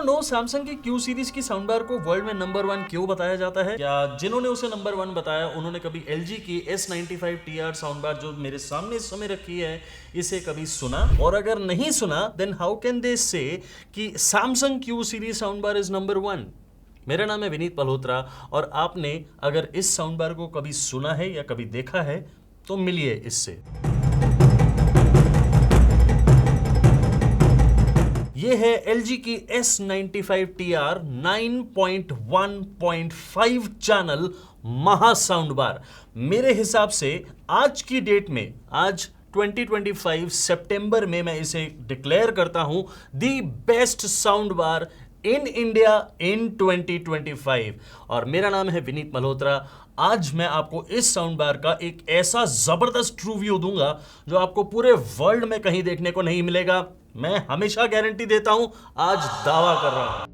No Samsung की Q series की sound bar को वर्ल्ड में नंबर 1 क्यों बताया जाता है? क्या जिन्होंने उसे नंबर 1 बताया उन्होंने कभी LG की S95TR साउंड बार जो मेरे सामने इस समय रखी है इसे कभी सुना? और अगर नहीं सुना देन हाउ कैन दे से कि Samsung Q series sound bar is number 1? मेरा नाम है विनीत मल्होत्रा और आपने अगर इस साउंड बार को कभी सुना है या कभी देखा है तो मिलिए इससे। ये है LG की S95TR 9.1.5 चैनल महा साउंड बार। मेरे हिसाब से आज की डेट में, आज 2025 सितंबर में मैं इसे डिक्लेयर करता हूं the best sound bar in India in 2025। और मेरा नाम है विनीत मल्होत्रा। आज मैं आपको इस साउंड बार का एक ऐसा जबरदस्त रिव्यू दूंगा जो आपको पूरे वर्ल्ड में कहीं देखने को नहीं मिलेगा। मैं हमेशा गारंटी देता हूं, आज दावा कर रहा हूं।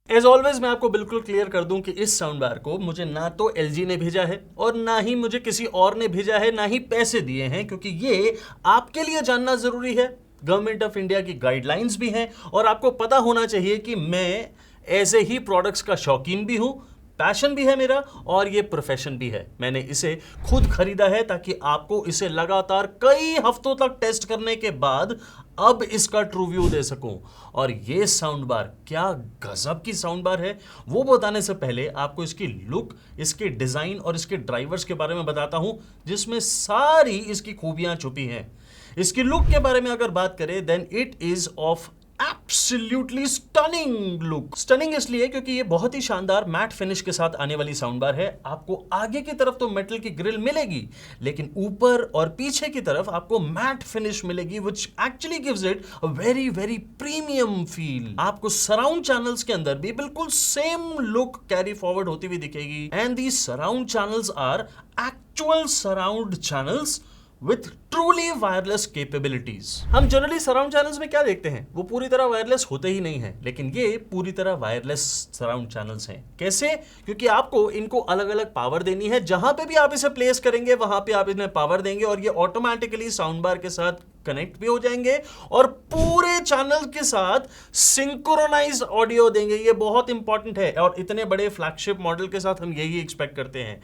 एज ऑलवेज मैं आपको बिल्कुल क्लियर कर दूं कि इस साउंड बार को मुझे ना तो LG ने भेजा है और ना ही मुझे किसी और ने भेजा है, ना ही पैसे दिए हैं, क्योंकि ये आपके लिए जानना जरूरी है। गवर्नमेंट ऑफ इंडिया की गाइडलाइंस भी हैं और आपको पता होना चाहिए कि मैं ऐसे ही प्रोडक्ट्स का शौकीन भी हूं, पैशन भी है मेरा और ये प्रोफेशन भी है। मैंने इसे खुद खरीदा है ताकि आपको इसे लगातार कई हफ्तों तक टेस्ट करने के बाद अब इसका ट्रू व्यू दे सकूं। और ये साउंड बार क्या गजब की साउंड बार है वो बताने से पहले आपको इसकी लुक, इसके डिजाइन और इसके ड्राइवर्स के बारे में बताता हूं जिसमें सारी इसकी खूबियां छुपी हैं। इसकी लुक के बारे में अगर बात करें then it is of absolutely stunning look. Stunning इसलिए क्योंकि ये बहुत ही शानदार मैट फिनिश के साथ आने वाली साउंड बार है। आपको आगे की तरफ तो मेटल की ग्रिल मिलेगी लेकिन ऊपर और पीछे की तरफ आपको मैट फिनिश मिलेगी which actually gives it a very very premium feel. आपको सराउंड चैनल्स के अंदर भी बिल्कुल सेम लुक कैरी फॉरवर्ड होती हुई दिखेगी and the surround channels are actual surround channels with truly wireless capabilities। हम जनरली सराउंड चैनल्स में क्या देखते हैं, वो पूरी तरह वायरलेस होते ही नहीं हैं, लेकिन ये पूरी तरह वायरलेस सराउंड चैनल्स हैं। कैसे? क्योंकि आपको इनको अलग अलग पावर देनी है। जहां पे भी आप इसे प्लेस करेंगे वहां पे आप इन्हें पावर देंगे और ये ऑटोमेटिकली साउंड बार के साथ कनेक्ट भी हो जाएंगे और पूरे चैनल के साथ सिंक्रोनाइज ऑडियो देंगे। ये बहुत इंपॉर्टेंट है और इतने बड़े फ्लैगशिप मॉडल के साथ हम यही एक्सपेक्ट करते हैं।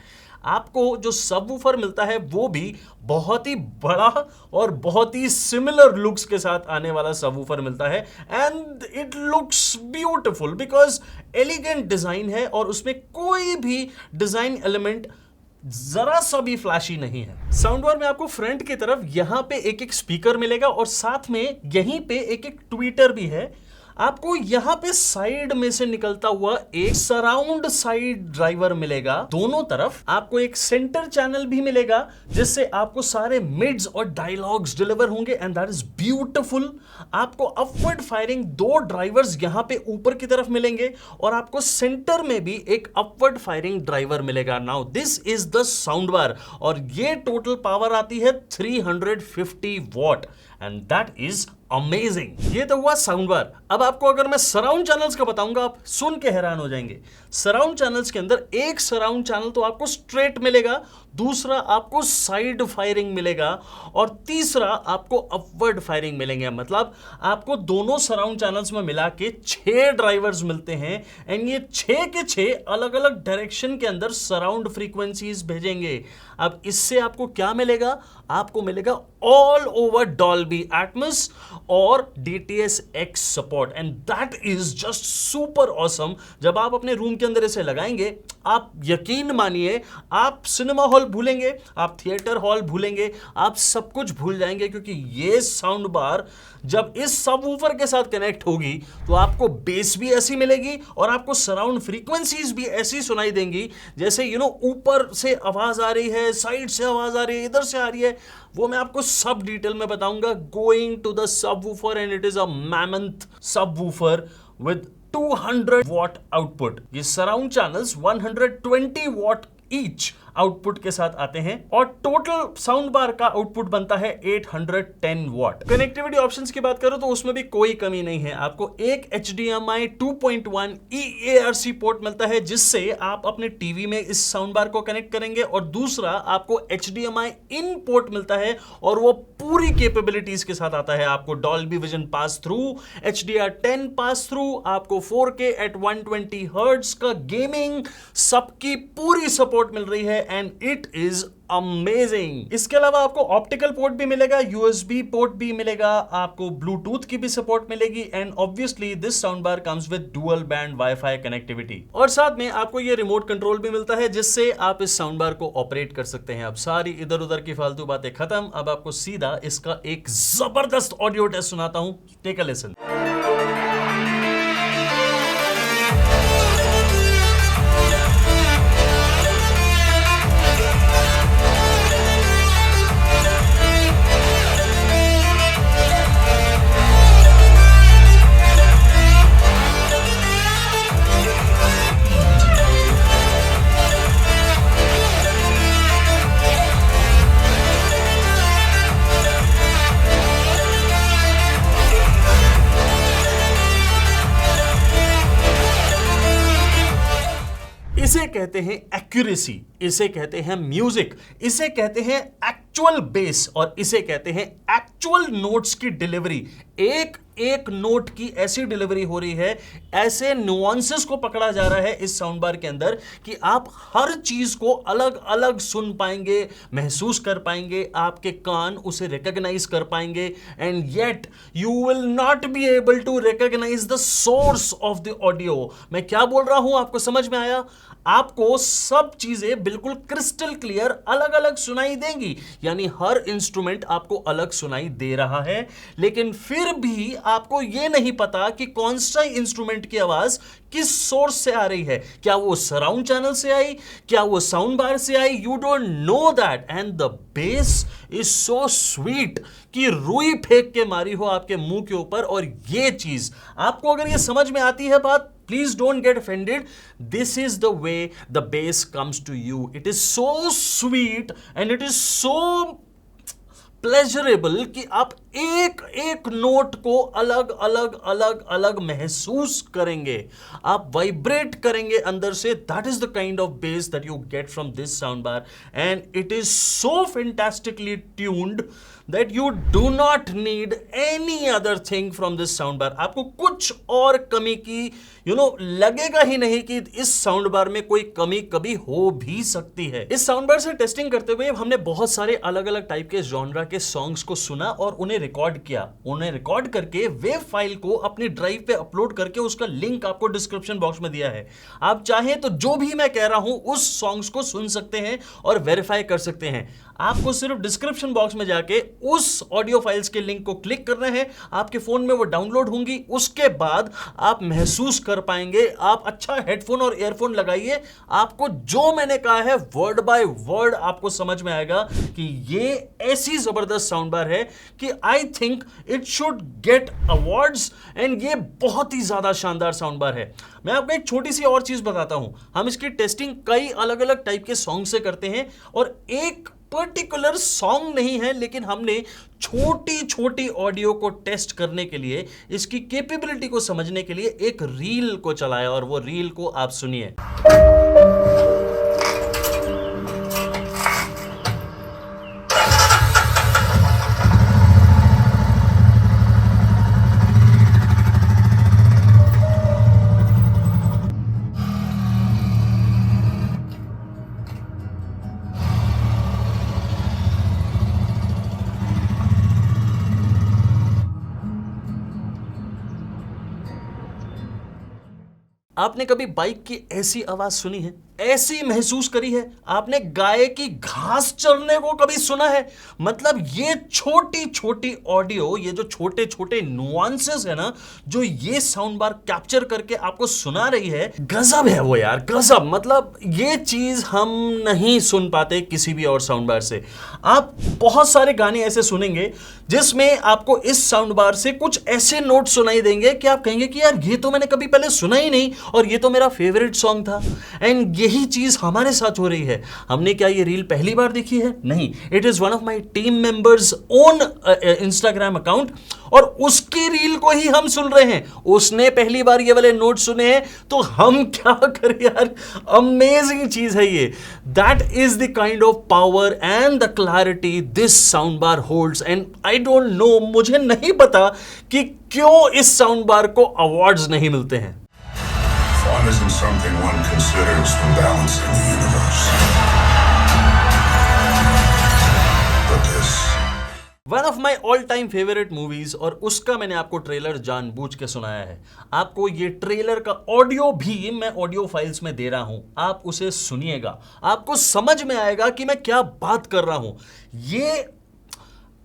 आपको जो सबवूफर मिलता है वो भी बहुत ही बड़ा और बहुत ही सिमिलर लुक्स के साथ आने वाला सबवूफर मिलता है and it looks beautiful because elegant design है और उसमें कोई भी डिजाइन एलिमेंट जरा सा भी फ्लैशी नहीं है। साउंड बार में आपको फ्रंट की तरफ यहां पे एक एक स्पीकर मिलेगा और साथ में यहीं पे एक एक ट्वीटर भी है। आपको यहां पे साइड में से निकलता हुआ एक सराउंड साइड ड्राइवर मिलेगा। दोनों तरफ आपको एक सेंटर चैनल भी मिलेगा जिससे आपको सारे मिड्स और डायलॉग्स डिलीवर होंगे एंड दैट इज ब्यूटीफुल। आपको अपवर्ड फायरिंग दो ड्राइवर्स यहां पे ऊपर की तरफ मिलेंगे और आपको सेंटर में भी एक अपवर्ड फायरिंग ड्राइवर मिलेगा। Now this is the sound bar और ये टोटल पावर आती है 350 what and that is amazing. ये तो हुआ साउंड बार। अब आपको अगर मैं सराउंड चैनल्स का बताऊंगा आप सुन के हैरान हो जाएंगे। सराउंड चैनल्स के अंदर एक सराउंड चैनल तो आपको स्ट्रेट मिलेगा, दूसरा आपको साइड फायरिंग मिलेगा और तीसरा आपको अपवर्ड फायरिंग मिलेंगे। मतलब आपको दोनों सराउंड चैनल्स में मिला के 6 ड्राइवर्स मिलते हैं एंड ये 6 के 6 अलग अलग डायरेक्शन के अंदर सराउंड फ्रीक्वेंसीज भेजेंगे। अब इससे आपको क्या मिलेगा? आपको मिलेगा ऑल ओवर डॉल्बी एटमॉस और DTS-X support and that is just super awesome. जब आप अपने रूम के अंदर इसे लगाएंगे आप यकीन मानिए आप सिनेमा हॉल भूलेंगे, आप थिएटर हॉल भूलेंगे, आप सब कुछ भूल जाएंगे क्योंकि ये साउंड बार जब इस सबवूफर के साथ कनेक्ट होगी तो आपको बेस भी ऐसी मिलेगी और आपको सराउंड फ्रीक्वेंसीज भी ऐसी सुनाई देंगी जैसे ऊपर से आवाज आ रही है, साइड से आवाज आ रही है, इधर से आ रही है। वो मैं आपको सब डिटेल में बताऊंगा। Going to the subwoofer and it is a mammoth subwoofer with 200 watt output. ये surround channels 120 watt each output के साथ आते हैं और टोटल साउंड बार का आउटपुट बनता है 810 वॉट। कनेक्टिविटी ऑप्शंस की बात करो तो उसमें भी कोई कमी नहीं है। आपको एक HDMI 2.1 EARC पोर्ट मिलता है जिससे आप अपने टीवी में इस साउंड बार को कनेक्ट करेंगे, और दूसरा आपको HDMI इन पोर्ट मिलता है और वो पूरी कैपेबिलिटीज के साथ आता है। आपको Dolby vision pass through, HDR10 pass through, आपको 4K at 120 हर्ट्ज का गेमिंग, सबकी पूरी सपोर्ट मिल रही है एंड इट इज अमेजिंग। इसके अलावा आपको ऑप्टिकल पोर्ट भी मिलेगा, USB पोर्ट भी मिलेगा, आपको ब्लूटूथ की भी सपोर्ट मिलेगी and obviously this sound bar comes with dual band wifi connectivity. और साथ में आपको ये रिमोट कंट्रोल भी मिलता है जिससे आप इस साउंड बार को ऑपरेट कर सकते हैं। अब सारी इधर उधर की फालतू बातें खत्म, अब आपको सीधा इसका एक जबरदस्त ऑडियो टेस्ट सुनाता हूं। Take a listen. इसे कहते हैं एक्यूरेसी, इसे कहते हैं म्यूजिक, इसे कहते हैं एक्चुअल बेस और इसे कहते हैं एक्चुअल नोट्स की डिलीवरी। एक एक नोट की ऐसी डिलीवरी हो रही है, ऐसे नुआंसेस को पकड़ा जा रहा है इस साउंड बार के अंदर कि आप हर चीज को अलग अलग सुन पाएंगे, महसूस कर पाएंगे, आपके कान उसे रिकॉग्नाइज कर पाएंगे and yet you will not be able to recognise the source of the audio. मैं क्या बोल रहा हूं, आपको समझ में आया? आपको सब चीजें बिल्कुल क्रिस्टल क्लियर अलग अलग सुनाई देंगी, यानी हर इंस्ट्रूमेंट आपको अलग सुनाई दे रहा है, लेकिन फिर भी आपको यह नहीं पता कि कौन सा इंस्ट्रूमेंट की आवाज किस सोर्स से आ रही है। क्या वो सराउंड चैनल से आई, क्या वो साउंड बार से आई? You don't know that and the bass is so sweet कि रुई फेंक के मारी हो आपके मुंह के ऊपर। और ये चीज आपको अगर ये समझ में आती है बात, please don't get offended. This is the way the bass comes to you. It is so sweet and it is so pleasurable कि आप एक एक नोट को अलग अलग अलग अलग महसूस करेंगे, आप वाइब्रेट करेंगे अंदर से। That is the kind of bass that you get from this soundbar and it is so fantastically tuned that you do not need any other thing from this soundbar. आपको कुछ और कमी की लगेगा ही नहीं कि इस साउंड बार में कोई कमी कभी हो भी सकती है। इस साउंड बार से टेस्टिंग करते हुए हमने बहुत सारे अलग अलग टाइप के जॉनरा के सॉन्ग्स को सुना और उन्हें रिकॉर्ड किया। उन्हें रिकॉर्ड करके वेब फाइल को अपनी ड्राइव पे अपलोड करके उसका लिंक आपको डिस्क्रिप्शन बॉक्स में दिया है। आप चाहें तो जो भी मैं कह रहा हूं उस सॉन्ग्स को सुन सकते हैं और वेरीफाई कर सकते हैं। आपको सिर्फ डिस्क्रिप्शन बॉक्स में जाके उस ऑडियो फाइल्स के लिंक को क्लिक करना है, आपके फोन में वो डाउनलोड होंगी, उसके बाद आप महसूस कर पाएंगे। आप अच्छा हेडफोन और ईयरफोन लगाइए, आपको जो मैंने कहा है वर्ड बाय वर्ड आपको समझ में आएगा कि ये ऐसी जबरदस्त साउंड बार है कि I think it should get awards and ये बहुत ही ज्यादा शानदार साउंड बार है। मैं आपको एक छोटी सी और चीज बताता हूं, हम इसकी टेस्टिंग कई अलग अलग टाइप के सॉन्ग से करते हैं और एक पर्टिकुलर सॉन्ग नहीं है, लेकिन हमने छोटी छोटी ऑडियो को टेस्ट करने के लिए, इसकी कैपेबिलिटी को समझने के लिए एक रील को चलाया और वो रील को आप सुनिए। आपने कभी बाइक की ऐसी आवाज सुनी है, ऐसी महसूस करी है? आपने गाय की घास चरने को कभी सुना है? मतलब ये छोटी छोटी ऑडियो, ये जो छोटे छोटे नुआंसेस है ना, जो ये साउंड बार कैप्चर करके आपको सुना रही है, गजब है वो यार, गजब। मतलब ये चीज हम नहीं सुन पाते किसी भी और साउंड बार से। आप बहुत सारे गाने ऐसे सुनेंगे जिसमें आपको इस साउंड बार से कुछ ऐसे नोट सुनाई देंगे कि आप कहेंगे कि यार ये तो मैंने कभी पहले सुना ही नहीं और ये तो मेरा फेवरेट सॉन्ग था। एंड यही चीज हमारे साथ हो रही है। हमने क्या ये रील पहली बार देखी है? नहीं, it is one of my team members own Instagram account, और उसकी रील को ही हम सुन रहे हैं। उसने पहली बार ये वाले नोट सुने हैं, तो हम क्या करें यार। अमेजिंग चीज है ये। That is the kind of power and the clarity this sound bar holds, and I don't know, मुझे नहीं पता कि क्यों इस साउंड बार को अवार्ड्स नहीं मिलते हैं। Fun isn't something one considers when balancing the universe. But this. One of my all time favourite movies, और उसका मैंने आपको ट्रेलर जानबूझ के सुनाया है। आपको ये ट्रेलर का ऑडियो भी मैं ऑडियो फाइल्स में दे रहा हूं, आप उसे सुनिएगा, आपको समझ में आएगा कि मैं क्या बात कर रहा हूं। ये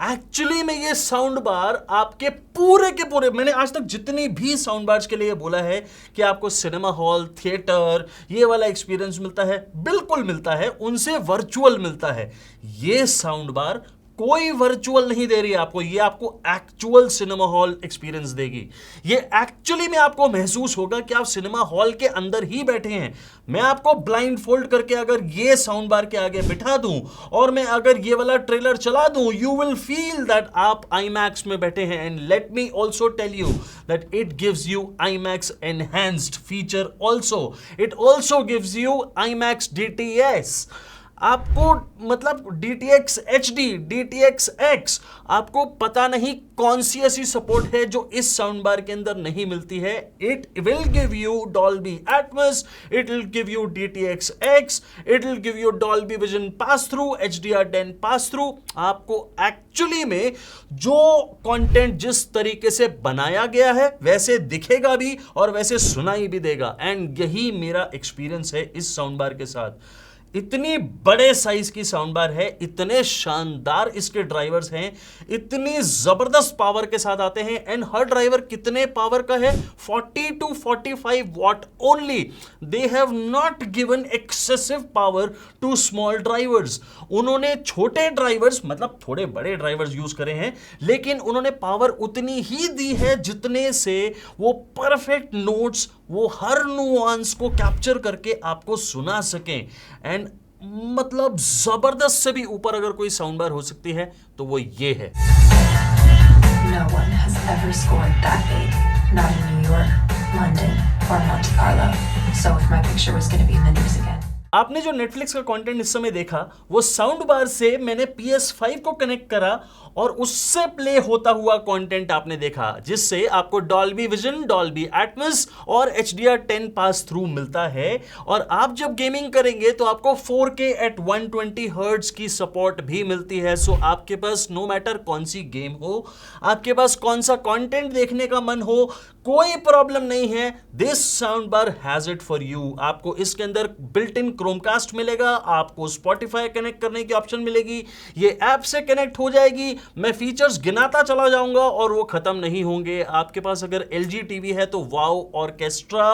एक्चुअली में ये साउंड बार आपके पूरे के पूरे, मैंने आज तक जितनी भी साउंड बार्स के लिए बोला है कि आपको सिनेमा हॉल, थिएटर, ये वाला एक्सपीरियंस मिलता है, बिल्कुल मिलता है, उनसे वर्चुअल मिलता है। ये साउंड बार कोई वर्चुअल नहीं दे रही है आपको, ये आपको एक्चुअल सिनेमा हॉल एक्सपीरियंस देगी। ये एक्चुअली में आपको महसूस होगा कि आप सिनेमा हॉल के अंदर ही बैठे हैं। मैं आपको ब्लाइंड फोल्ड करके अगर ये साउंड बार के आगे बिठा दूं और मैं अगर ये वाला ट्रेलर चला दूं, यू विल फील दैट आप IMAX में बैठे हैं। And let me also tell you that it gives you IMAX enhanced feature also. It also gives you IMAX DTS। आपको मतलब DTX HD, DTX X, आपको पता नहीं कौन सी ऐसी सपोर्ट है जो इस साउंड बार के अंदर नहीं मिलती है। It will give you Dolby Atmos, it will give you DTX X, it will give you Dolby Vision pass through, HDR10 pass through. आपको एक्चुअली में जो कंटेंट जिस तरीके से बनाया गया है वैसे दिखेगा भी और वैसे सुनाई भी देगा। एंड यही मेरा एक्सपीरियंस है इस साउंड बार के साथ। इतनी बड़े साइज की साउंड बार है, इतने शानदार इसके ड्राइवर्स हैं, इतनी जबरदस्त पावर के साथ आते हैं। एंड हर ड्राइवर कितने पावर का है? 40 to 45 watt only. They have not given excessive power to small drivers. उन्होंने छोटे ड्राइवर्स, मतलब थोड़े बड़े ड्राइवर्स यूज करे हैं, लेकिन उन्होंने पावर उतनी ही दी है जितने से वो परफेक्ट नोट्स, वो हर नुआंस को कैप्चर करके आपको सुना सकें। एंड मतलब जबरदस्त से भी ऊपर अगर कोई साउंड बार हो सकती है तो वो ये है। No one has ever scored that big, not in New York, London, or Monte Carlo. So if my picture was going to be in the news again. आपने जो नेटफ्लिक्स का कंटेंट इस समय देखा वो साउंड बार से मैंने PS5 को कनेक्ट करा और उससे प्ले होता हुआ कंटेंट आपने देखा, जिससे आपको Dolby Vision, Dolby Atmos और HDR10 पास थ्रू मिलता है। और आप जब गेमिंग करेंगे तो आपको 4K at 120 हर्ट्ज की सपोर्ट भी मिलती है। सो आपके पास नो मैटर कौन सी गेम हो, आपके पास कौन सा कंटेंट देखने का मन हो, कोई प्रॉब्लम नहीं है। This sound bar has it for you. आपको इसके अंदर बिल्ट इन क्रोमकास्ट मिलेगा, आपको स्पॉटिफाई कनेक्ट करने की ऑप्शन मिलेगी, ये ऐप से कनेक्ट हो जाएगी। मैं फीचर्स गिनाता चला जाऊंगा और वो खत्म नहीं होंगे। आपके पास अगर LG टीवी है तो वाओ ऑर्केस्ट्रा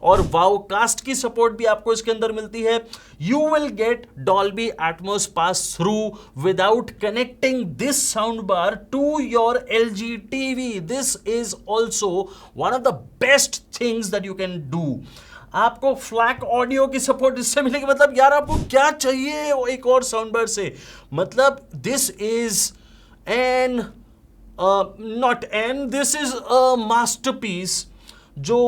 और वाओ कास्ट की सपोर्ट भी आपको इसके अंदर मिलती है। You will get Dolby Atmos pass through without connecting this sound bar to your LG TV. This is also one of the best things that you can do. आपको FLAC audio की support इससे मिलेगी। मतलब यार आपको क्या चाहिए एक और साउंड बार से? मतलब this is an not an this is a masterpiece जो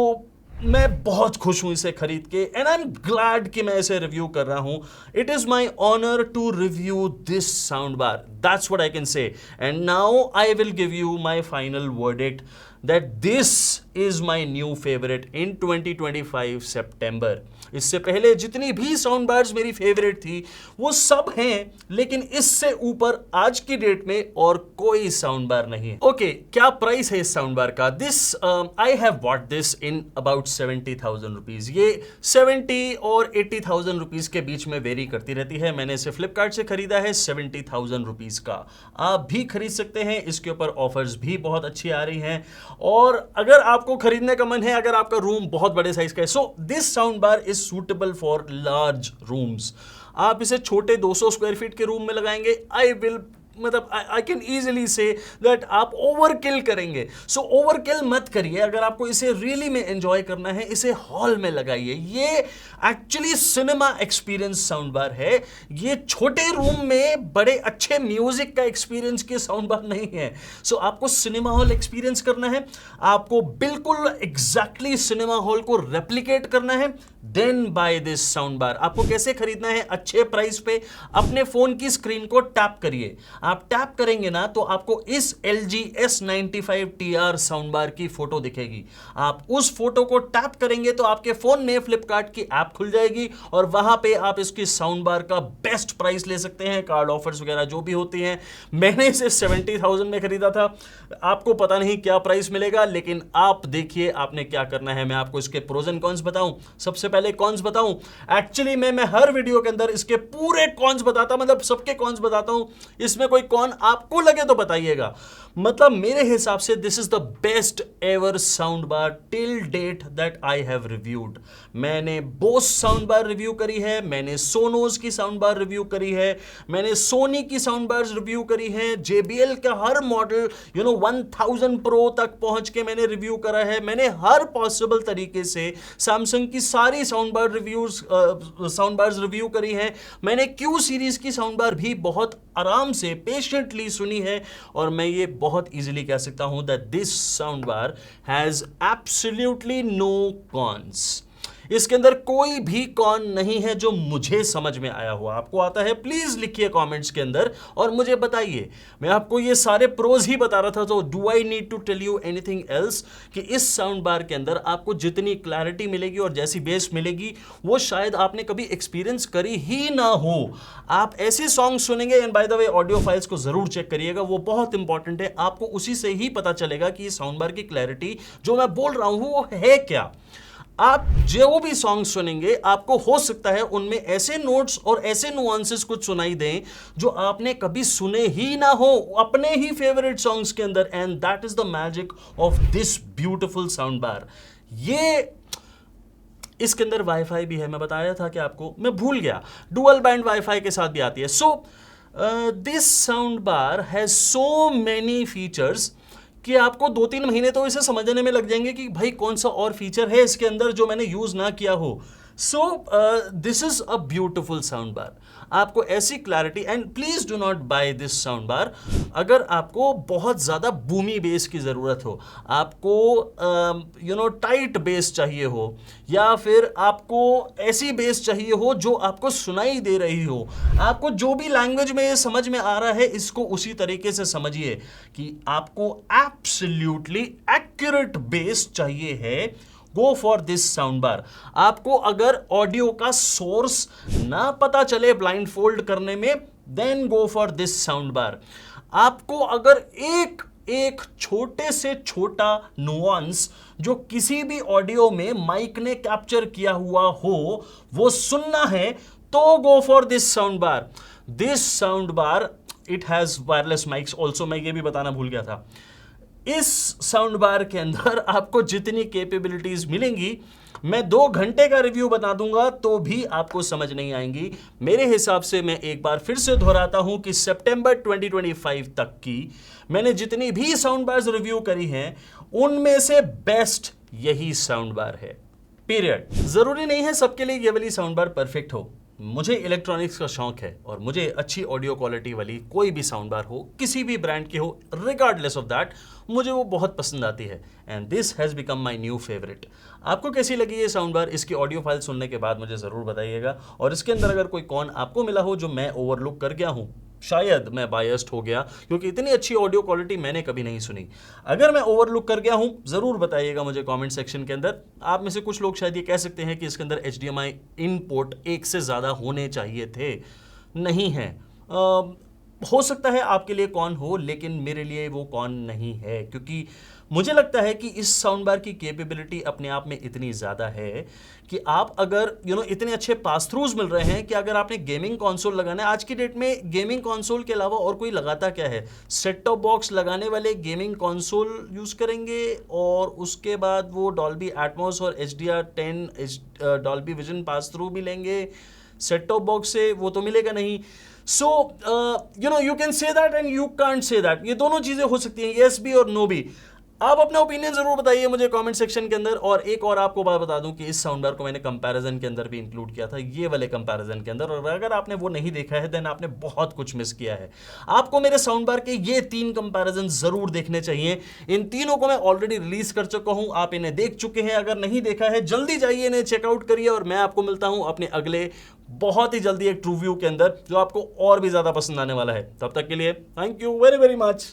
मैं बहुत खुश हूं इसे खरीद के। एंड आई एम ग्लैड कि मैं इसे रिव्यू कर रहा हूं। It is my honour to review this sound bar, that's what I can say. And now I will give you my final verdict that this is my new favorite in 2025 September. इससे पहले जितनी भी sound bars मेरी favourite थी वो सब हैं, लेकिन इससे ऊपर आज की डेट में और कोई साउंड बार नहीं है। ओके, क्या प्राइस है इस साउंड बार का? This I have bought this in about 70,000 rupees. ये 70 और 80,000 रुपीज के बीच में वेरी करती रहती है। मैंने इसे फ्लिपकार्ट से खरीदा है 70,000 रुपीज का। आप भी खरीद सकते हैं, इसके ऊपर ऑफर्स भी बहुत अच्छी आ रही हैं। और अगर आपको खरीदने का मन है, अगर आपका रूम बहुत बड़े साइज का है, so this sound bar is suitable for large rooms. आप इसे छोटे 200 स्क्वायर फीट के रूम में लगाएंगे, आई विल मतलब I can easily say that आप ओवरकिल करेंगे। सो ओवरकिल मत करिए। अगर आपको इसे रियली में एंजॉय करना है, इसे हॉल में लगाइए। ये actually cinema experience sound bar है। ये छोटे रूम में बड़े अच्छे म्यूजिक का एक्सपीरियंस के साउंड बार नहीं है। सो आपको सिनेमा हॉल एक्सपीरियंस करना है, आपको बिल्कुल एग्जैक्टली सिनेमा हॉल को रेप्लिकेट करना है, then buy this sound bar. आपको कैसे खरीदना है? अच्छे प्राइस पे अपने फोन की स्क्रीन को टैप करिए। आप टैप करेंगे ना तो आपको इस LG S95TR साउंड बार की फोटो दिखेगी। आप उस फोटो को टैप करेंगे तो आपके फोन में फ्लिपकार्ट की ऐप खुल जाएगी और वहां पे आप इसकी साउंड बार का बेस्ट प्राइस ले सकते हैं। कार्ड ऑफर्स वगैरह जो भी होती हैं। मैंने इसे 70,000 में खरीदा था। आपको पता नहीं क्या प्राइस मिलेगा, लेकिन आप देखिए आपने क्या करना है। मैं आपको इसके प्रोज एंड कॉन्स बताऊं। सबसे पहले कॉन्स बताऊं। एक्चुअली मैं हर वीडियो के अंदर इसके पूरे कॉन्स बताता, मतलब सबके कॉन्स बताता हूं। इसमें कोई कौन आपको लगे तो बताइएगा। मतलब मेरे हिसाब से this is the best ever sound bar till date that I have reviewed. मैंने बोस साउंड बार रिव्यू करी है, मैंने सोनोज की साउंड बार रिव्यू करी है, मैंने सोनी की साउंड बार रिव्यू करी है, JBL का हर मॉडल 1000 प्रो तक पहुंच के मैंने रिव्यू करा है। मैंने हर पॉसिबल तरीके से सैमसंग की सारी साउंड बार रिव्यू करी है। मैंने Q सीरीज की साउंड बार भी बहुत आराम से पेशेंटली सुनी है और मैं ये बहुत इजीली कह सकता हूं that this sound bar has absolutely no cons. इसके अंदर कोई भी कॉन नहीं है जो मुझे समझ में आया हुआ। आपको आता है? प्लीज लिखिए कमेंट्स के अंदर और मुझे बताइए। मैं आपको ये सारे प्रोज ही बता रहा था, तो do I need to tell you anything else कि इस साउंड बार के अंदर आपको जितनी क्लैरिटी मिलेगी और जैसी बेस मिलेगी वो शायद आपने कभी एक्सपीरियंस करी ही ना हो। आप ऐसे सॉन्ग सुनेंगे, and by the way audio files को जरूर चेक करिएगा, वो बहुत इंपॉर्टेंट है। आपको उसी से ही पता चलेगा कि साउंड बार की क्लैरिटी जो मैं बोल रहा हूं वो है क्या। आप जो भी सॉन्ग सुनेंगे आपको हो सकता है उनमें ऐसे नोट्स और ऐसे नुआंसेस कुछ सुनाई दें जो आपने कभी सुने ही ना हो अपने ही फेवरेट सॉन्ग्स के अंदर। And that is the magic of this beautiful sound bar. ये इसके अंदर वाईफाई भी है, मैं बताया था कि आपको, मैं भूल गया, डुअल बैंड वाईफाई के साथ भी आती है। So this sound bar has so many features कि आपको 2-3 महीने तो इसे समझने में लग जाएंगे कि भाई कौन सा और फीचर है इसके अंदर जो मैंने यूज ना किया हो। So this is a beautiful sound bar. आपको ऐसी clarity, and please do not buy this sound bar अगर आपको बहुत ज्यादा बूमी बेस की जरूरत हो, आपको टाइट बेस चाहिए हो, या फिर आपको ऐसी बेस चाहिए हो जो आपको सुनाई दे रही हो। आपको जो भी लैंग्वेज में ये समझ में आ रहा है इसको उसी तरीके से समझिए कि आपको एब्सोल्युटली एक्यूरेट बेस चाहिए है। गो फॉर दिस साउंड बार। आपको अगर ऑडियो का सोर्स ना पता चले ब्लाइंड फोल्ड करने में, then go for this sound bar. आपको अगर एक छोटे से छोटा नुआंस जो किसी भी ऑडियो में माइक ने कैप्चर किया हुआ हो वो सुनना है तो गो for this sound bar. This sound bar it has wireless mics also, मैं ये भी बताना भूल गया था। इस साउंड बार के अंदर आपको जितनी कैपेबिलिटीज मिलेंगी, मैं 2 घंटे का रिव्यू बता दूंगा तो भी आपको समझ नहीं आएंगी। मेरे हिसाब से मैं एक बार फिर से दोहराता हूं कि सितंबर 2025 तक की मैंने जितनी भी साउंड बार्स रिव्यू करी हैं उनमें से बेस्ट यही साउंड बार है, पीरियड। जरूरी नहीं है सबके लिए ये वाली साउंड बार परफेक्ट हो। मुझे इलेक्ट्रॉनिक्स का शौक है और मुझे अच्छी ऑडियो क्वालिटी वाली कोई भी साउंड बार हो, किसी भी ब्रांड की हो, रिगार्डलेस ऑफ दैट, मुझे वो बहुत पसंद आती है। And this has become my new favourite. आपको कैसी लगी ये साउंड बार? इसकी ऑडियो फाइल सुनने के बाद मुझे ज़रूर बताइएगा। और इसके अंदर अगर कोई कॉन आपको मिला हो जो मैं ओवरलुक कर गया हूँ, शायद मैं बायस्ड हो गया क्योंकि इतनी अच्छी ऑडियो क्वालिटी मैंने कभी नहीं सुनी, अगर मैं ओवरलुक कर गया हूं जरूर बताइएगा मुझे कमेंट सेक्शन के अंदर। आप में से कुछ लोग शायद ये कह सकते हैं कि इसके अंदर HDMI इनपुट 1 से ज़्यादा होने चाहिए थे, नहीं है। हो सकता है आपके लिए कौन हो, लेकिन मेरे लिए वो कौन नहीं है, क्योंकि मुझे लगता है कि इस साउंड बार की कैपेबिलिटी अपने आप में इतनी ज़्यादा है कि आप अगर इतने अच्छे पास थ्रूज मिल रहे हैं कि अगर आपने गेमिंग कंसोल लगाना है, आज की डेट में गेमिंग कंसोल के अलावा और कोई लगाता क्या है? सेट टॉप बॉक्स लगाने वाले गेमिंग कंसोल यूज़ करेंगे और उसके बाद वो डॉल्बी एटमॉस और HDR10 Dolby vision pass through भी लेंगे। सेट टॉप बॉक्स से वो तो मिलेगा नहीं। So you can say that and you can't say that, ये दोनों चीजें हो सकती हैं, यस भी और नो भी। आप अपना ओपिनियन जरूर बताइए मुझे कमेंट सेक्शन के अंदर। और एक और आपको बात बता दूं कि इस साउंड बार को मैंने कंपैरिजन के अंदर भी इंक्लूड किया था, ये वाले कंपैरिजन के अंदर, और अगर आपने वो नहीं देखा है देन आपने बहुत कुछ मिस किया है। आपको मेरे साउंड बार के ये 3 कंपैरिजन जरूर देखने चाहिए। इन तीनों को मैं ऑलरेडी रिलीज कर चुका हूं, आप इन्हें देख चुके हैं। अगर नहीं देखा है जल्दी जाइए इन्हें चेकआउट करिए, और मैं आपको मिलता हूं अपने अगले बहुत ही जल्दी एक ट्रू व्यू के अंदर जो आपको और भी ज्यादा पसंद आने वाला है। तब तक के लिए thank you very very much.